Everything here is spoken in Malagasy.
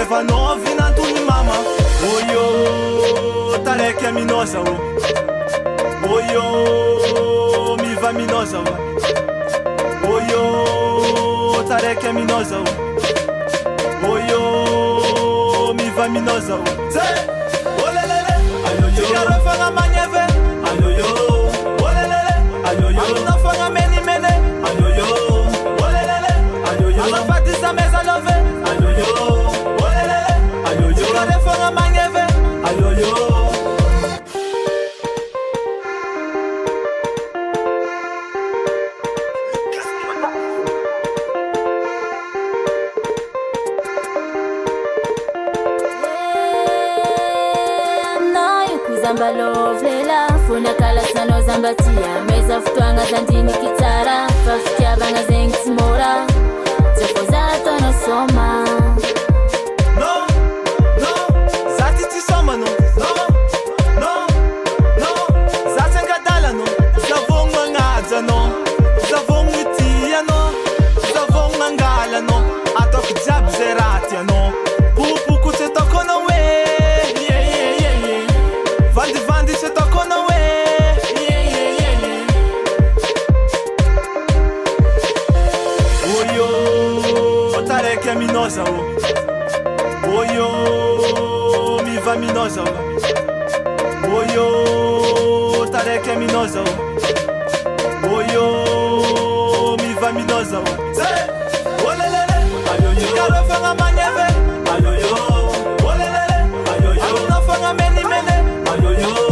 Magnefa nove na Antony mama. Oyo, tareque é minosa. Oyo, mi va minosa. Oyo, tareque é minosa. Oyo, mi va minosa. Olelele, ayoyo. Chikaro fanga manyeve. Ayoyo, olelele, ayoyo. Amina fanga meni mene. Ayoyo, olelele, ayoyo. Amapatisa meza nove. Ayoyo, olelele, ayoyo. Chikaro fanga manyeve. Ayoyo. Zamba lovlela funa kala sano zambatia meza futwanga zandini kitara fafikia banga zengi timora zefozato no soma No, no, zati ti soma no. No, zati ngadala no. Zavong mangaza no. Zavong itia no. Zavong mangala no. Atok jab zeratia no. Pupu kutse toko no we. Vandi se toko no we. Oyo, tareque é minosa. Oyo, mi va minosa. Oyo, tareque é minosa. Oyo, mi va minosa. Olelele, ayoyo. Chikaro fanga manyeve. Ayoyo, olelele, ayoyo. Amina fanga meni mene. Ayoyo.